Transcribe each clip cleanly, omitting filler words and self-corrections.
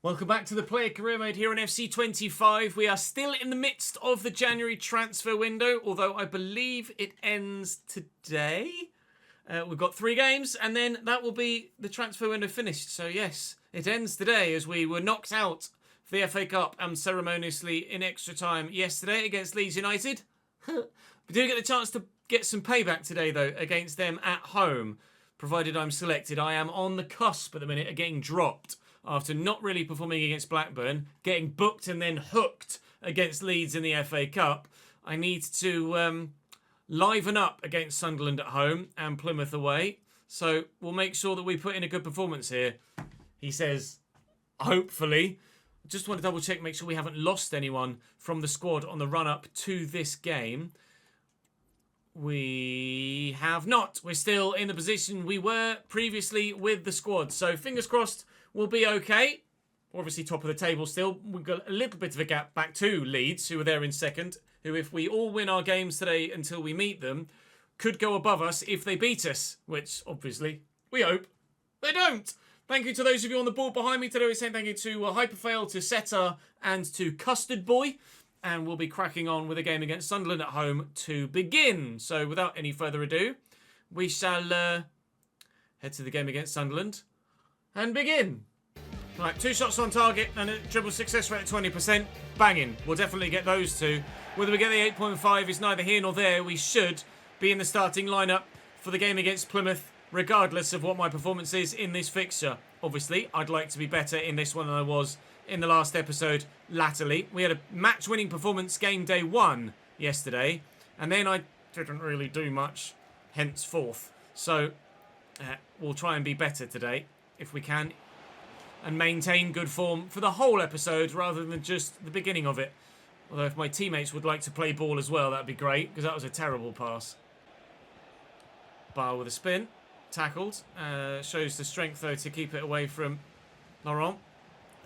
Welcome back to the Player Career Mode here on FC25. We are still in the midst of the January transfer window, although I believe it ends today. We've got 3 games, and then that will be the transfer window finished. So yes, it ends today as we were knocked out of the FA Cup unceremoniously in extra time yesterday against Leeds United. We do get the chance to get some payback today, though, against them at home, provided I'm selected. I am on the cusp at the minute of getting dropped after not really performing against Blackburn, getting booked and then hooked against Leeds in the FA Cup. I need to liven up against Sunderland at home and Plymouth away. So we'll make sure that we put in a good performance here. He says, hopefully. Just want to double check, make sure we haven't lost anyone from the squad on the run-up to this game. We have not. We're still in the position we were previously with the squad. So fingers crossed we'll be okay. Obviously top of the table still. We've got a little bit of a gap back to Leeds, who are there in second, who, if we all win our games today until we meet them, could go above us if they beat us, which obviously we hope they don't. Thank you to those of you on the board behind me today. We're saying thank you to Hyperfail, to Seta, and to Custard Boy. And we'll be cracking on with a game against Sunderland at home to begin. So without any further ado, we shall head to the game against Sunderland and begin. Right, 2 shots on target and a dribble success rate at 20%. Banging. We'll definitely get those 2. Whether we get the 8.5 is neither here nor there. We should be in the starting lineup for the game against Plymouth, regardless of what my performance is in this fixture. Obviously, I'd like to be better in this one than I was in the last episode latterly. We had a match-winning performance game day 1 yesterday, and then I didn't really do much henceforth. So we'll try and be better today if we can, and maintain good form for the whole episode rather than just the beginning of it. Although if my teammates would like to play ball as well, that'd be great, because that was a terrible pass. Bar with a spin. Tackled. Shows the strength, though, to keep it away from Laurent.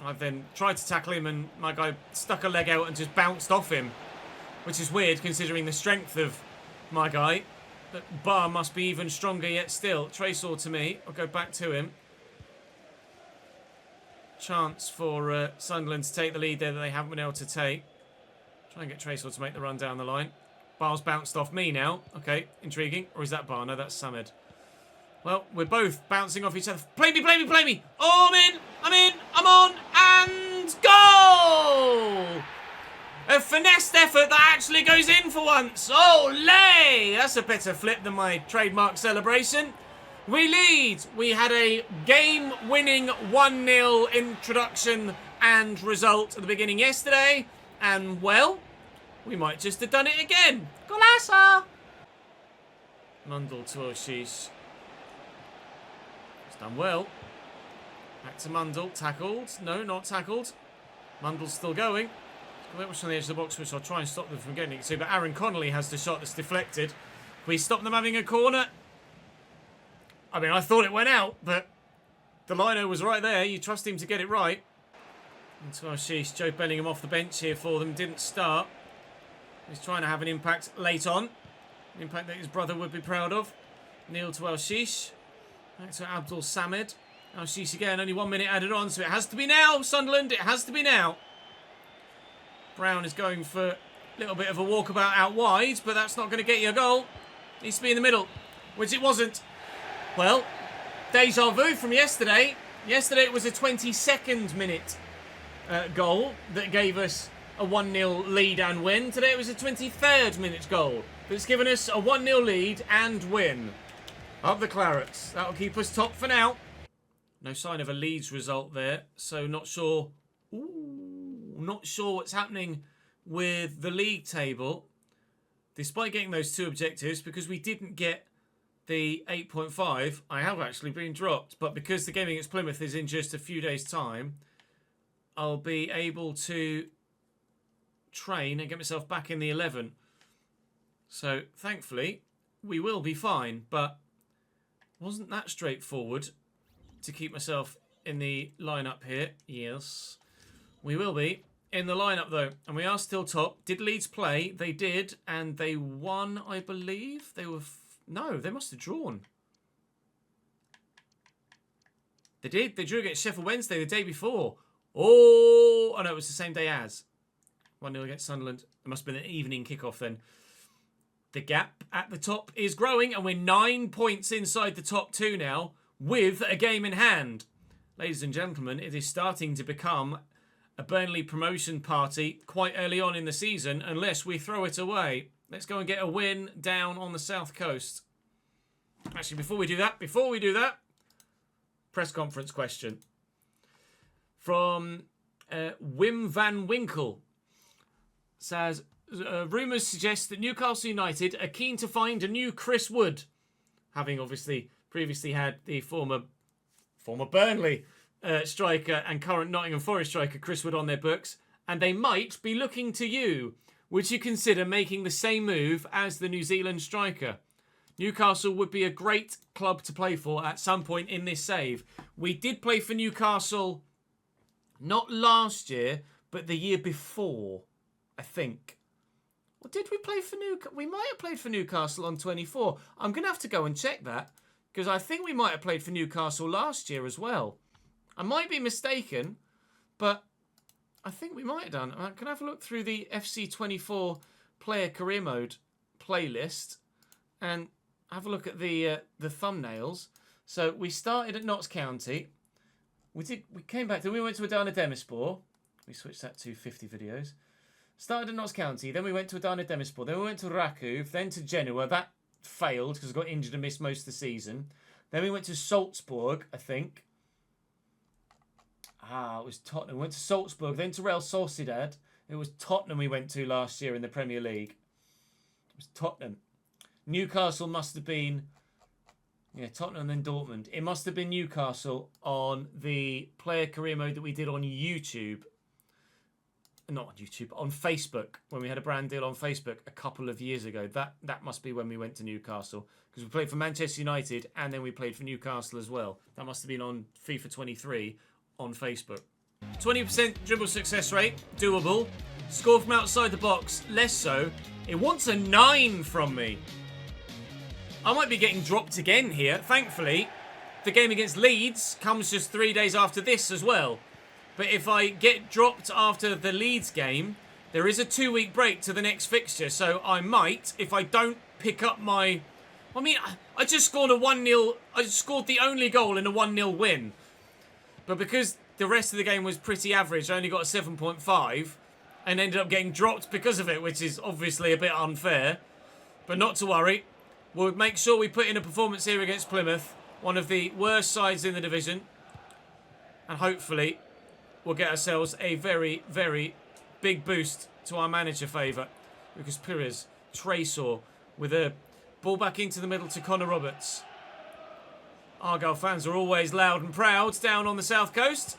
I've then tried to tackle him, and my guy stuck a leg out and just bounced off him, which is weird considering the strength of my guy. But Bar must be even stronger yet still. Traceor to me. I'll go back to him. Chance for Sunderland to take the lead there that they haven't been able to take. Try and get Traceor to make the run down the line. Bar's bounced off me now. Okay, intriguing. Or is that Bar? No, that's Samed. Well, we're both bouncing off each other. Play me, play me, play me! Oh, I'm in, I'm on, and goal! A finessed effort that actually goes in for once. Olé! That's a better flip than my trademark celebration. We lead. We had a game-winning 1-0 introduction and result at the beginning yesterday. And, well, we might just have done it again. Golasa! Mundell to Oshish. Done well. Back to Mundell. Tackled. No, not tackled. Mundell's still going. A little much on the edge of the box, which I'll try and stop them from getting it to. But Aaron Connolly has the shot that's deflected. We stop them having a corner. I mean, I thought it went out, but the lino was right there. You trust him to get it right. Into Ashish. Joe Bellingham off the bench here for them. Didn't start. He's trying to have an impact late on. An impact that his brother would be proud of. Neil to Ashish. Back to Abdul Samed. Ashish again, only 1 minute added on, so it has to be now, Sunderland. It has to be now. Brown is going for a little bit of a walkabout out wide, but that's not going to get you a goal. Needs to be in the middle, which it wasn't. Well, deja vu from yesterday. Yesterday it was a 22nd minute goal that gave us a 1-0 lead and win. Today it was a 23rd minute goal that's given us a 1-0 lead and win. Up the Clarets. That'll keep us top for now. No sign of a Leeds result there, so not sure. Not sure what's happening with the league table. Despite getting those 2 objectives, because we didn't get the 8.5, I have actually been dropped. But because the game against Plymouth is in just a few days' time, I'll be able to train and get myself back in the 11. So, thankfully, we will be fine. But wasn't that straightforward to keep myself in the lineup here. Yes, we will be in the lineup though, and we are still top. Did Leeds play? They did, and they won, I believe. They were no, they must have drawn. They did. They drew against Sheffield Wednesday the day before. Oh, no, it was the same day as 1-0 against Sunderland. It must have been an evening kickoff then. The gap at the top is growing, and we're 9 points inside the top 2 now with a game in hand. Ladies and gentlemen, it is starting to become a Burnley promotion party quite early on in the season, unless we throw it away. Let's go and get a win down on the south coast. Actually, before we do that, press conference question from Wim van Winkle. Says, rumours suggest that Newcastle United are keen to find a new Chris Wood, having obviously previously had the former Burnley striker and current Nottingham Forest striker Chris Wood on their books, and they might be looking to you. Would you consider making the same move as the New Zealand striker? Newcastle would be a great club to play for at some point in this save. We did play for Newcastle, not last year, but the year before, I think. Or did we play for Newcastle? We might have played for Newcastle on 24. I'm going to have to go and check that, because I think we might have played for Newcastle last year as well. I might be mistaken, but I think we might have done. I can have a look through the FC24 player career mode playlist and have a look at the thumbnails. So we started at Notts County. We came back. Then we went to Adana Demirspor. We switched that to 50 videos. Started at Notts County. Then we went to Adana Demirspor. Then we went to Rakov. Then to Genoa. That failed because I got injured and missed most of the season. Then we went to Salzburg, I think. It was Tottenham. We went to Salzburg, then to Real Sociedad. It was Tottenham we went to last year in the Premier League. It was Tottenham. Newcastle must have been... Yeah, Tottenham and then Dortmund. It must have been Newcastle on the player career mode that we did on YouTube. Not on YouTube, on Facebook. When we had a brand deal on Facebook a couple of years ago. That must be when we went to Newcastle. Because we played for Manchester United and then we played for Newcastle as well. That must have been on FIFA 23 on Facebook. 20% dribble success rate, doable. Score from outside the box, less so. It wants a 9 from me. I might be getting dropped again here. Thankfully, the game against Leeds comes just 3 days after this as well. But if I get dropped after the Leeds game, there is a 2-week break to the next fixture. So I might, if I don't pick up my... I mean, I just scored a 1-0... I scored the only goal in a 1-0 win. But because the rest of the game was pretty average, I only got a 7.5 and ended up getting dropped because of it, which is obviously a bit unfair. But not to worry. We'll make sure we put in a performance here against Plymouth, one of the worst sides in the division. And hopefully we'll get ourselves a very, very big boost to our manager favour. Lucas Pires, Tresor with a ball back into the middle to Connor Roberts. Argyle fans are always loud and proud down on the south coast.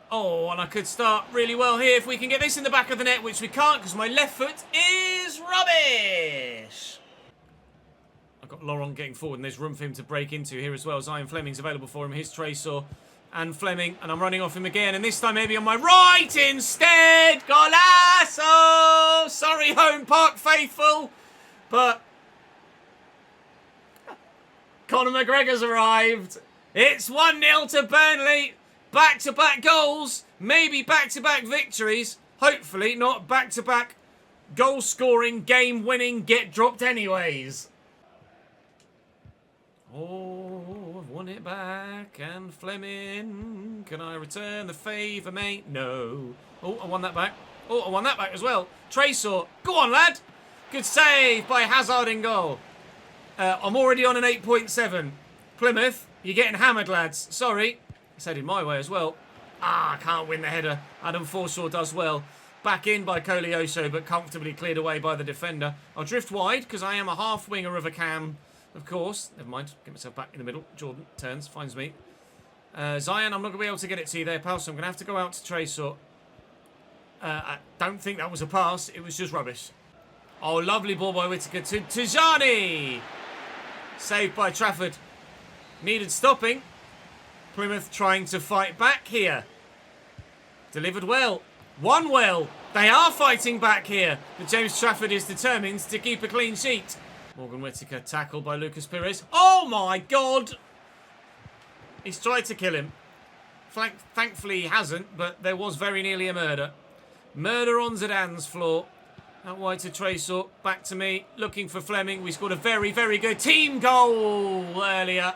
Oh, and I could start really well here if we can get this in the back of the net, which we can't because my left foot is rubbish. I've got Laurent getting forward and there's room for him to break into here as well. Zion Fleming's available for him. Here's Tresor and Fleming, and I'm running off him again, and this time maybe on my right instead. Golazo! Sorry, Home Park faithful, but... Conor McGregor's arrived. It's 1-0 to Burnley. Back-to-back goals. Maybe back-to-back victories. Hopefully not back-to-back goal-scoring, game-winning, get-dropped-anyways. Oh, I've won it back. And Fleming. Can I return the favour, mate? No. Oh, I won that back. Oh, I won that back as well. Tresor. Go on, lad. Good save by Hazard in goal. I'm already on an 8.7. Plymouth, you're getting hammered, lads. Sorry. It's headed my way as well. I can't win the header. Adam Forshaw does well. Back in by Koleosho, but comfortably cleared away by the defender. I'll drift wide because I am a half-winger of a cam, of course. Never mind. Get myself back in the middle. Jordan turns, finds me. Zion, I'm not going to be able to get it to you there, pal, so I'm going to have to go out to Tresor. I don't think that was a pass. It was just rubbish. Oh, lovely ball by Whittaker to Tijani. Saved by Trafford. Needed stopping. Plymouth trying to fight back here. Delivered well. Won well. They are fighting back here. But James Trafford is determined to keep a clean sheet. Morgan Whittaker tackled by Lucas Pires. Oh my God. He's tried to kill him. Thankfully he hasn't, but there was very nearly a murder. Murder on Zidane's floor. Out wide to Tresor. Back to me. Looking for Fleming. We scored a very, very good team goal earlier.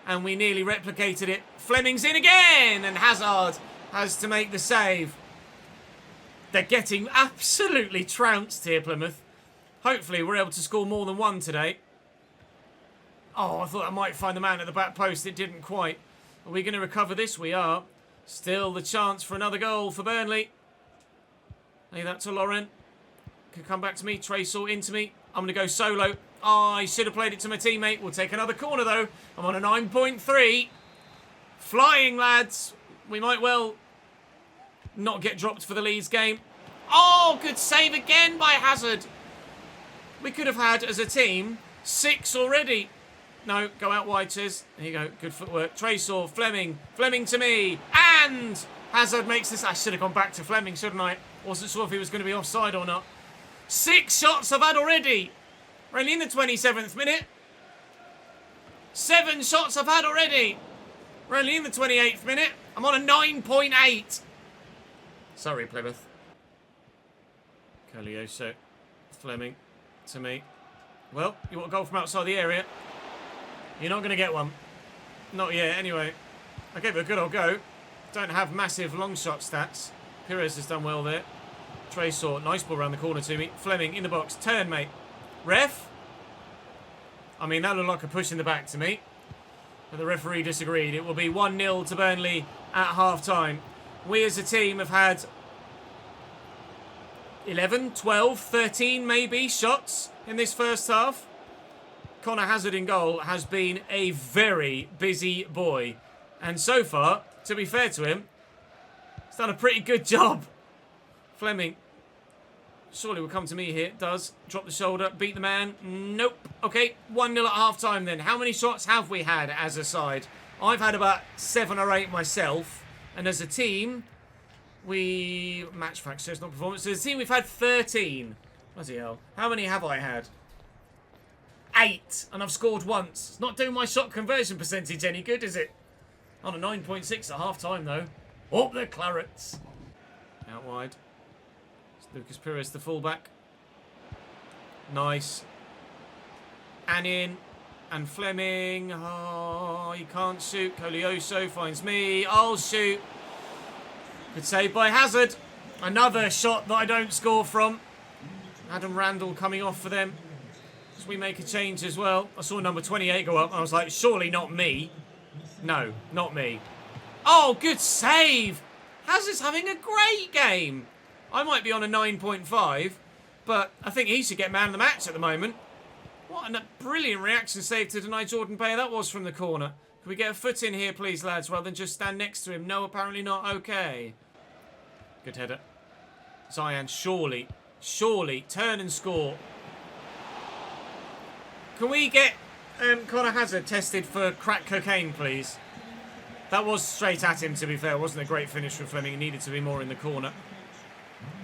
And we nearly replicated it. Fleming's in again. And Hazard has to make the save. They're getting absolutely trounced here, Plymouth. Hopefully we're able to score more than one today. Oh, I thought I might find the man at the back post. It didn't quite. Are we going to recover this? We are. Still the chance for another goal for Burnley. Hey, that to Lauren. Could come back to me. Tresor into me. I'm going to go solo. Oh, I should have played it to my teammate. We'll take another corner, though. I'm on a 9.3. Flying, lads. We might well not get dropped for the Leeds game. Oh, good save again by Hazard. We could have had, as a team, 6 already. No, go out wide, Ches. There you go. Good footwork. Tresor, Fleming. Fleming to me. And Hazard makes this. I should have gone back to Fleming, shouldn't I? Wasn't sure if he was going to be offside or not. 6 shots I've had already. We're only in the 27th minute. 7 shots I've had already. We're only in the 28th minute. I'm on a 9.8. Sorry, Plymouth. Colioso. Fleming. To me. Well, you want a goal from outside the area? You're not going to get one. Not yet, anyway. I gave it a good old go. Don't have massive long shot stats. Pires has done well there. Tresor, nice ball around the corner to me. Fleming in the box. Turn, mate. Ref? I mean, that looked like a push in the back to me. But the referee disagreed. It will be 1-0 to Burnley at half-time. We as a team have had 11, 12, 13 maybe shots in this first half. Connor Hazard in goal has been a very busy boy. And so far, to be fair to him, he's done a pretty good job. Fleming. Surely will come to me here. Does. Drop the shoulder. Beat the man. Nope. Okay, 1-0 at half-time then. How many shots have we had as a side? I've had about 7 or 8 myself. And as a team, we... Match fractures, not performance. As a team, we've had 13. Bloody hell. How many have I had? 8. And I've scored once. It's not doing my shot conversion percentage any good, is it? On a 9.6 at half-time, though. Up the Clarets. Out wide. Lucas Pires, the fullback. Nice. And in. And Fleming. Oh, he can't shoot. Colioso finds me. I'll shoot. Good save by Hazard. Another shot that I don't score from. Adam Randall coming off for them. As we make a change as well. I saw number 28 go up. I was like, surely not me. No, not me. Oh, good save. Hazard's having a great game. I might be on a 9.5, but I think he should get man of the match at the moment. What a brilliant reaction save to deny Jordan Bayer that was from the corner. Can we get a foot in here, please, lads, rather than just stand next to him? No, apparently not. Okay. Good header. Zian, surely, surely, turn and score. Can we get Connor Hazard tested for crack cocaine, please? That was straight at him, to be fair. It wasn't a great finish from Fleming. He needed to be more in the corner.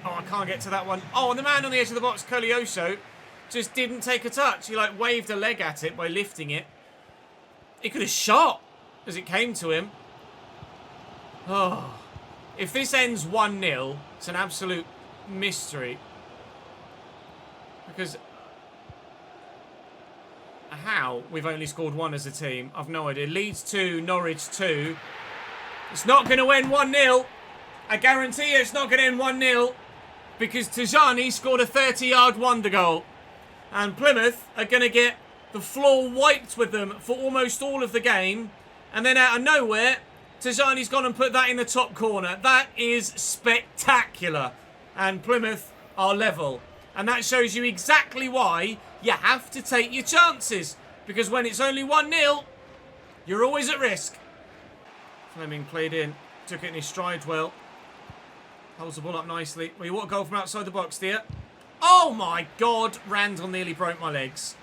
Oh, I can't get to that one. Oh, and the man on the edge of the box, Colioso, just didn't take a touch. He, like, waved a leg at it by lifting it. He could have shot as it came to him. Oh. If this ends 1-0, it's an absolute mystery. Because how we've only scored 1 as a team, I've no idea. Leeds 2, Norwich 2. It's not going to end 1-0. I guarantee you it's not going to end 1-0. Because Tijani scored a 30-yard wonder goal. And Plymouth are going to get the floor wiped with them for almost all of the game. And then out of nowhere, Tijani's gone and put that in the top corner. That is spectacular. And Plymouth are level. And that shows you exactly why you have to take your chances. Because when it's only 1-0, you're always at risk. Fleming played in. Took it in his stride well. Holds the ball up nicely. Well, you want a goal from outside the box, dear? Oh, my God. Randall nearly broke my legs.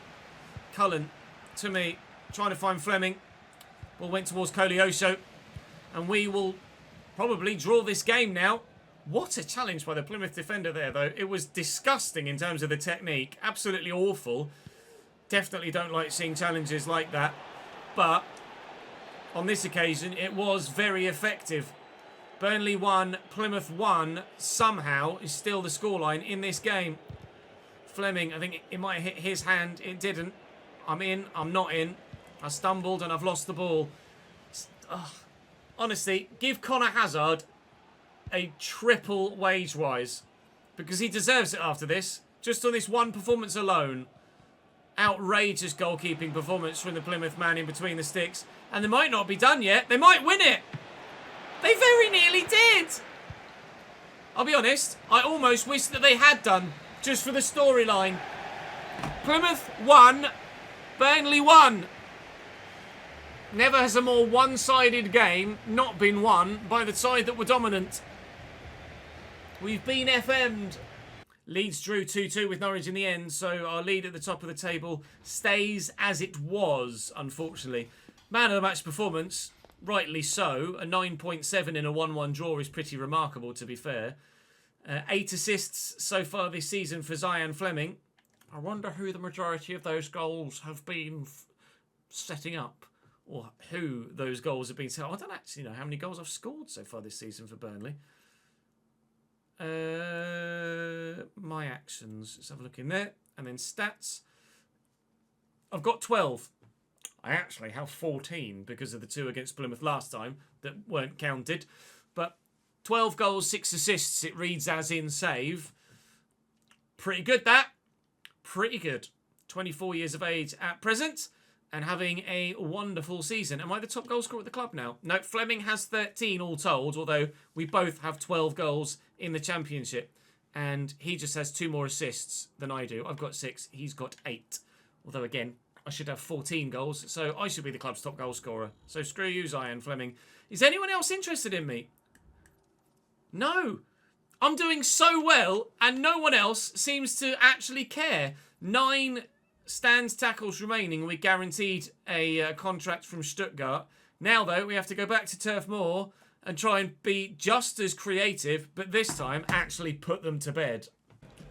Cullen to me. Trying to find Fleming. Ball went towards Colioso. And we will probably draw this game now. What a challenge by the Plymouth defender there, though. It was disgusting in terms of the technique. Absolutely awful. Definitely don't like seeing challenges like that. But on this occasion, it was very effective. Burnley 1, Plymouth 1, somehow is still the scoreline in this game. Fleming, I think it might have hit his hand. It didn't. I'm in, I'm not in. I stumbled and I've lost the ball. Ugh. Honestly, give Connor Hazard a triple wage rise. Because he deserves it after this. Just on this one performance alone. Outrageous goalkeeping performance from the Plymouth man in between the sticks. And they might not be done yet. They might win it. They very nearly did. I'll be honest, I almost wish that they had done. Just for the storyline. Plymouth won. Burnley won. Never has a more one-sided game not been won by the side that were dominant. We've been FM'd. Leeds drew 2-2 with Norwich in the end, so our lead at the top of the table stays as it was, unfortunately. Man of the match performance, rightly so. A 9.7 in a 1-1 draw is pretty remarkable, to be fair. 8 assists so far this season for Zian Fleming. I wonder who the majority of those goals have been setting up. Or who those goals have been set up. I don't actually know how many goals I've scored so far this season for Burnley. My actions. Let's have a look in there. And then stats. I've got 12. I actually have 14 because of the 2 against Plymouth last time that weren't counted. But 12 goals, 6 assists. It reads as in save. Pretty good, that. Pretty good. 24 years of age at present. And having a wonderful season. Am I the top goal scorer at the club now? No, Fleming has 13 all told. Although we both have 12 goals in the Championship. And he just has 2 more assists than I do. I've got 6. He's got 8. Although, again, I should have 14 goals. So I should be the club's top goal scorer. So screw you, Zian Fleming. Is anyone else interested in me? No. I'm doing so well. And no one else seems to actually care. 9 stands tackles remaining. We guaranteed a contract from Stuttgart. Now, though, we have to go back to Turf Moor and try and be just as creative, but this time actually put them to bed.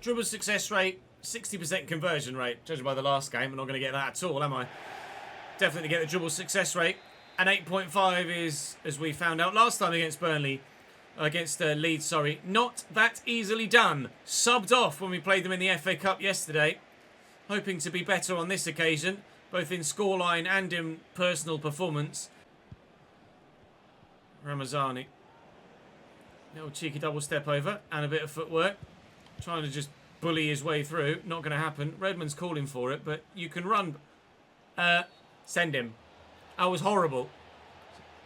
Dribble success rate, 60% conversion rate. Judging by the last game, I'm not going to get that at all, am I? Definitely get the dribble success rate. And 8.5 is, as we found out last time against Burnley, against Leeds, sorry, not that easily done. Subbed off when we played them in the FA Cup yesterday. Hoping to be better on this occasion, both in scoreline and in personal performance. Ramazani. Little cheeky double step over and a bit of footwork. Trying to just bully his way through. Not going to happen. Redmond's calling for it, but you can run. Send him. That was horrible.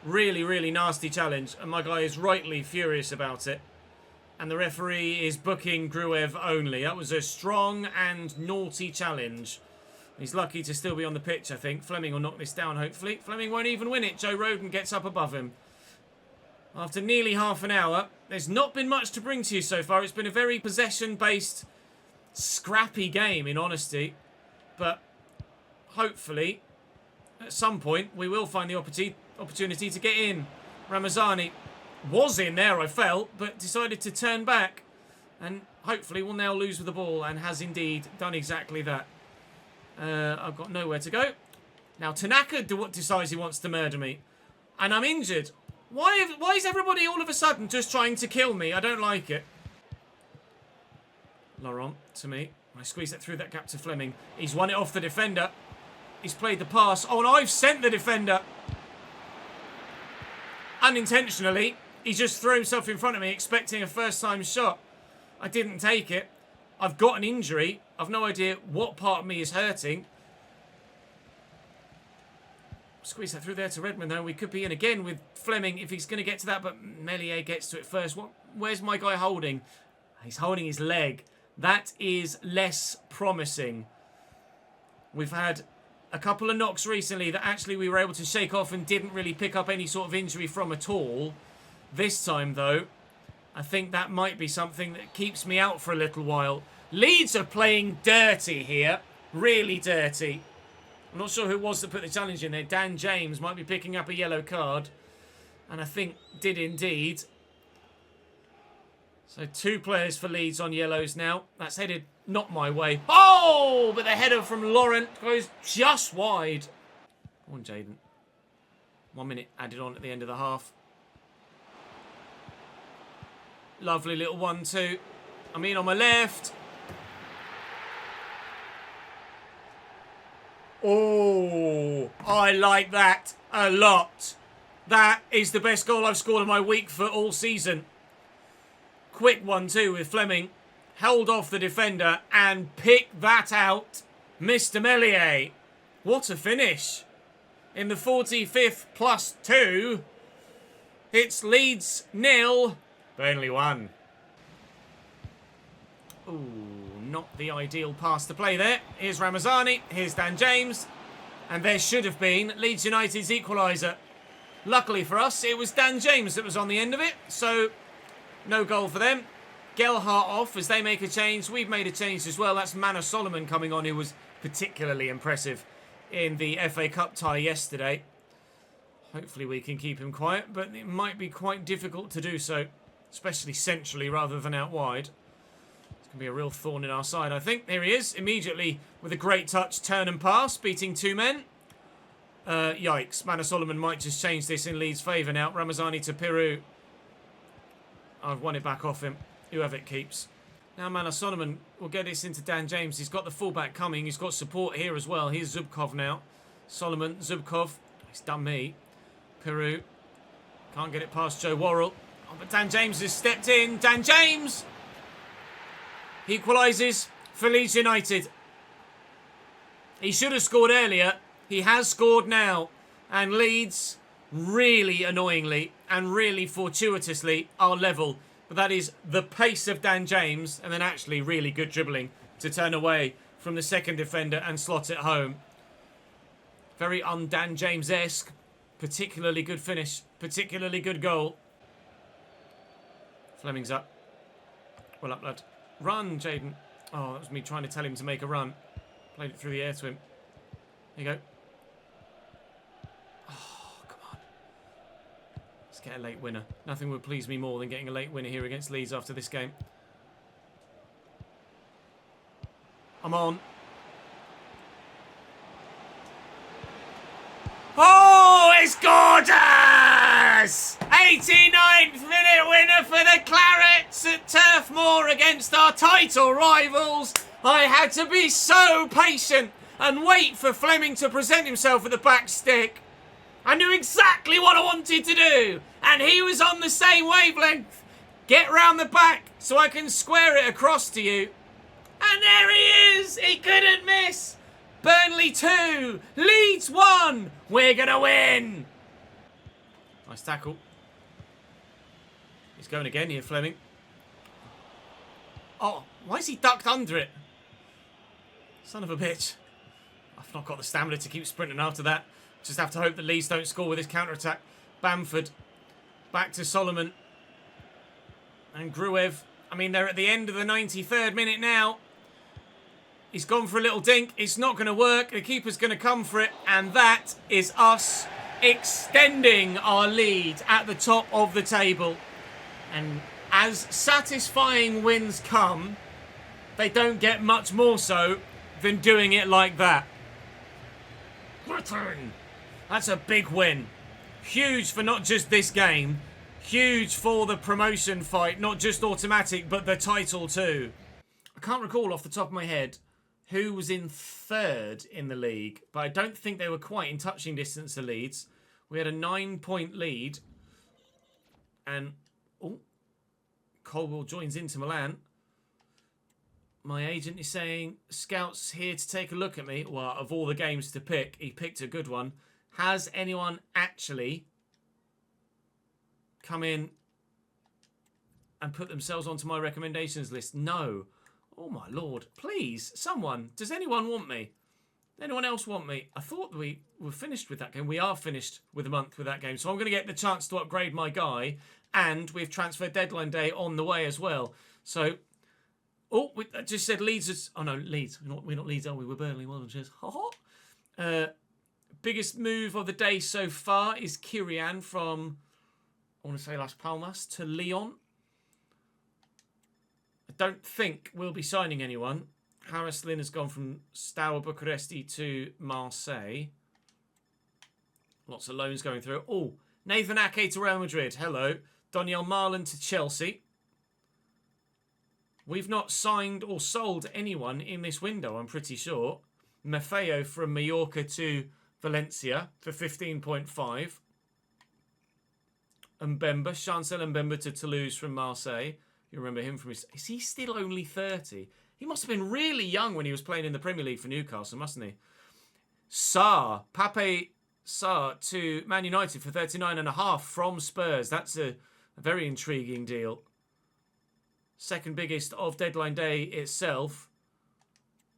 Really, really nasty challenge. And my guy is rightly furious about it. And the referee is booking Gruev only. That was a strong and naughty challenge. He's lucky to still be on the pitch, I think. Fleming will knock this down, hopefully. Fleming won't even win it. Joe Roden gets up above him. After nearly half an hour, there's not been much to bring to you so far. It's been a very possession-based, scrappy game, in honesty. But hopefully, at some point, we will find the opportunity to get in. Ramazani was in there, I felt, but decided to turn back. And hopefully will now lose with the ball, and has indeed done exactly that. I've got nowhere to go. Now, Tanaka decides he wants to murder me. And I'm injured. Why is everybody all of a sudden just trying to kill me? I don't like it. Laurent to me. I squeeze that through that gap to Fleming. He's won it off the defender. He's played the pass. Oh, and I've sent the defender. Unintentionally. He just threw himself in front of me expecting a first-time shot. I didn't take it. I've got an injury. I've no idea what part of me is hurting. Squeeze that through there to Redmond, though. We could be in again with Fleming if he's going to get to that, but Meslier gets to it first. Where's my guy holding? He's holding his leg. That is less promising. We've had a couple of knocks recently that actually we were able to shake off and didn't really pick up any sort of injury from at all. This time, though, I think that might be something that keeps me out for a little while. Leeds are playing dirty here. Really dirty. I'm not sure who it was that put the challenge in there. Dan James might be picking up a yellow card. And I think did indeed. So 2 players for Leeds on yellows now. That's headed not my way. Oh! But the header from Laurent goes just wide. Come on, Jaden. 1 minute added on at the end of the half. Lovely little 1-2. I'm in on my left. Oh, I like that a lot. That is the best goal I've scored in my week for all season. Quick 1-2 with Fleming. Held off the defender and picked that out. Mr. Meslier. What a finish. In the 45th +2. It's Leeds 0. Burnley 1. Ooh, not the ideal pass to play there. Here's Ramazani. Here's Dan James. And there should have been Leeds United's equaliser. Luckily for us, it was Dan James that was on the end of it. So, no goal for them. Gelhardt off as they make a change. We've made a change as well. That's Manor Solomon coming on, who was particularly impressive in the FA Cup tie yesterday. Hopefully we can keep him quiet, but it might be quite difficult to do so, especially centrally rather than out wide. It's going to be a real thorn in our side, I think. There he is, immediately with a great touch, turn and pass, beating 2 men. Yikes, Manor Solomon might just change this in Leeds' favour now. Ramazani to Peru. I've won it back off him. Whoever it keeps. Now Manor Solomon will get this into Dan James. He's got the fullback coming. He's got support here as well. Here's Zubkov now. Solomon, Zubkov. He's done me. Peru. Can't get it past Joe Worrell. Oh, but Dan James has stepped in. Dan James! He equalises for Leeds United. He should have scored earlier. He has scored now. And Leeds, really annoyingly and really fortuitously, are level. But that is the pace of Dan James, and then actually really good dribbling to turn away from the second defender and slot it home. Very un-Dan James-esque. Particularly good finish. Particularly good goal. Fleming's up. Well up, lad. Run, Jaden. Oh, that was me trying to tell him to make a run. Played it through the air to him. There you go. Get a late winner. Nothing would please me more than getting a late winner here against Leeds after this game. I'm on. Oh, it's gorgeous! 89th minute winner for the Clarets at Turf Moor against our title rivals. I had to be so patient and wait for Fleming to present himself with the back stick. I knew exactly what I wanted to do, and he was on the same wavelength. Get round the back so I can square it across to you. And there he is! He couldn't miss! Burnley 2, Leeds 1. We're going to win! Nice tackle. He's going again here, Fleming. Oh, why is he ducked under it? Son of a bitch. I've not got the stamina to keep sprinting after that. Just have to hope that Leeds don't score with his counter-attack. Bamford. Back to Solomon. And Gruev. I mean, they're at the end of the 93rd minute now. He's gone for a little dink. It's not going to work. The keeper's going to come for it. And that is us extending our lead at the top of the table. And as satisfying wins come, they don't get much more so than doing it like that. Return. That's a big win. Huge for not just this game. Huge for the promotion fight. Not just automatic, but the title too. I can't recall off the top of my head who was in third in the league. But I don't think they were quite in touching distance of Leeds. We had a 9-point lead. And... oh, Colwell joins into Milan. My agent is saying, Scout's here to take a look at me. Well, of all the games to pick, he picked a good one. Has anyone actually come in and put themselves onto my recommendations list? No. Oh, my Lord. Please, someone. Does anyone want me? Anyone else want me? I thought we were finished with that game. We are finished with a month with that game. So I'm going to get the chance to upgrade my guy. And with transfer deadline day on the way as well. So... oh, I just said Leeds is... oh, no, Leeds. We're not Leeds, are we? We're Burnley. Well done, cheers. Biggest move of the day so far is Kirian from, I want to say Las Palmas to Lyon. I don't think we'll be signing anyone. Harris Lynn has gone from Steaua Bucuresti to Marseille. Lots of loans going through. Oh, Nathan Ake to Real Madrid. Hello. Daniel Marlon to Chelsea. We've not signed or sold anyone in this window, I'm pretty sure. Maffeo from Mallorca to Valencia for 15.5. Mbemba, Chancel Mbemba to Toulouse from Marseille. You remember him from his... Is he still only 30? He must have been really young when he was playing in the Premier League for Newcastle, mustn't he? Pape Sarr to Man United for 39.5 from Spurs. That's a very intriguing deal. Second biggest of deadline day itself.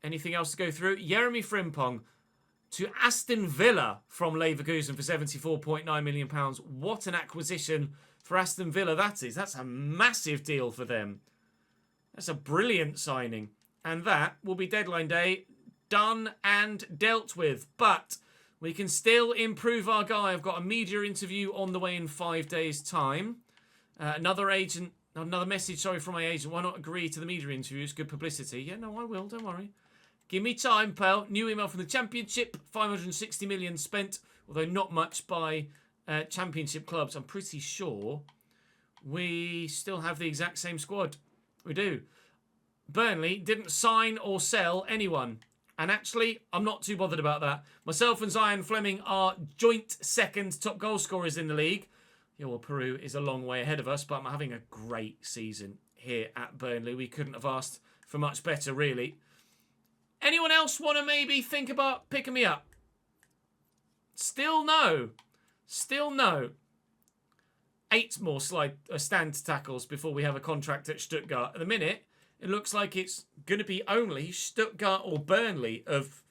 Anything else to go through? Jeremy Frimpong to Aston Villa from Leverkusen for £74.9 million. What an acquisition for Aston Villa that is. That's a massive deal for them. That's a brilliant signing. And that will be deadline day done and dealt with. But we can still improve our guy. I've got a media interview on the way in 5 days' time. Another message, from my agent. Why not agree to the media interviews? Good publicity. Yeah, no, I will. Don't worry. Give me time, pal. New email from the Championship. 560 million spent, although not much by Championship clubs. I'm pretty sure we still have the exact same squad. We do. Burnley didn't sign or sell anyone. And actually, I'm not too bothered about that. Myself and Zion Fleming are joint second top goal scorers in the league. Yeah, well, Peru is a long way ahead of us, but I'm having a great season here at Burnley. We couldn't have asked for much better, really. Anyone else want to maybe think about picking me up? Still no. Still no. 8 more stand tackles before we have a contract at Stuttgart. At the minute, it looks like it's going to be only Stuttgart or Burnley of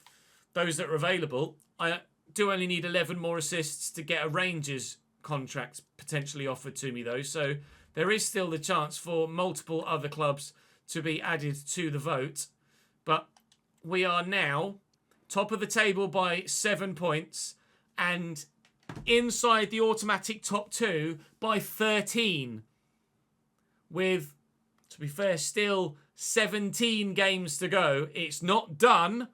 those that are available. I do only need 11 more assists to get a Rangers contract potentially offered to me, though. So there is still the chance for multiple other clubs to be added to the vote. But we are now top of the table by 7 points and inside the automatic top 2 by 13. With, to be fair, still 17 games to go. It's not done,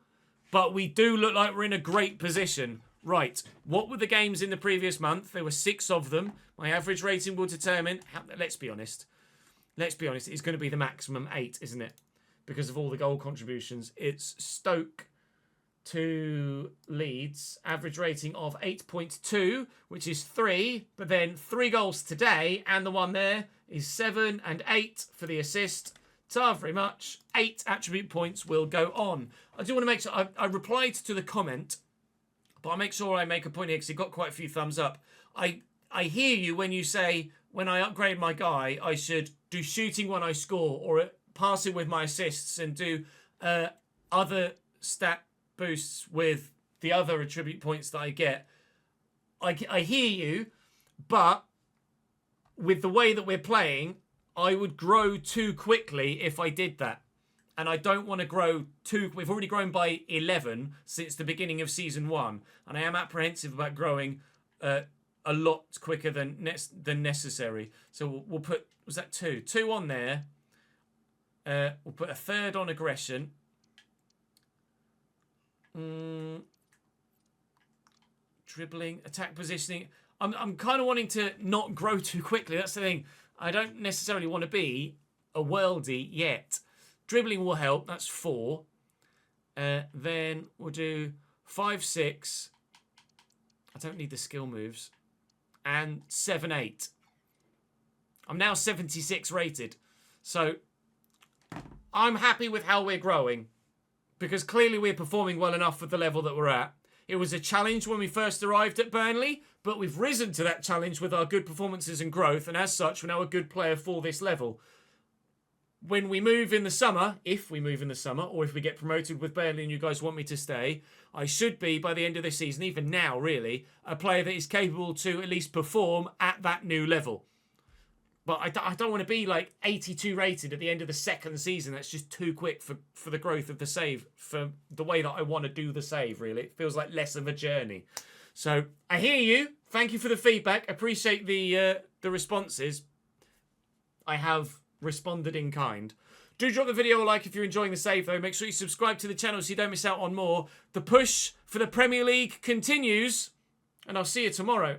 but we do look like we're in a great position. Right, what were the games in the previous month? There were 6 of them. My average rating will determine... Let's be honest. It's going to be the maximum 8, isn't it? Because of all the goal contributions. It's Stoke to Leeds. Average rating of 8.2, which is 3. But then 3 goals today. And the one there is 7 and 8 for the assist. Ta very much. 8 attribute points will go on. I do want to make sure... I replied to the comment... But I'll make sure I make a point here because it got quite a few thumbs up. I hear you when you say, when I upgrade my guy, I should do shooting when I score or passing with my assists and do other stat boosts with the other attribute points that I get. I hear you, but with the way that we're playing, I would grow too quickly if I did that. And I don't want to grow too... We've already grown by 11 since the beginning of Season 1. And I am apprehensive about growing a lot quicker than necessary. So we'll put... Was that 2? 2 on there. We'll put a 3rd on aggression. Dribbling, attack positioning. I'm kind of wanting to not grow too quickly. That's the thing. I don't necessarily want to be a worldie yet. Dribbling will help. That's 4. Then we'll do 5, 6. I don't need the skill moves. And 7, 8. I'm now 76 rated. So I'm happy with how we're growing. Because clearly we're performing well enough for the level that we're at. It was a challenge when we first arrived at Burnley. But we've risen to that challenge with our good performances and growth. And as such, we're now a good player for this level. When we move in the summer, if we move in the summer, or if we get promoted with Burnley and you guys want me to stay, I should be, by the end of this season, even now really, a player that is capable to at least perform at that new level. But I don't want to be like 82 rated at the end of the 2nd season. That's just too quick for the growth of the save, for the way that I want to do the save, really. It feels like less of a journey. So I hear you. Thank you for the feedback. Appreciate the responses. I have responded in kind. Do drop the video a like if you're enjoying the save, though. Make sure you subscribe to the channel so you don't miss out on more. The push for the Premier League continues. and I'll see you tomorrow.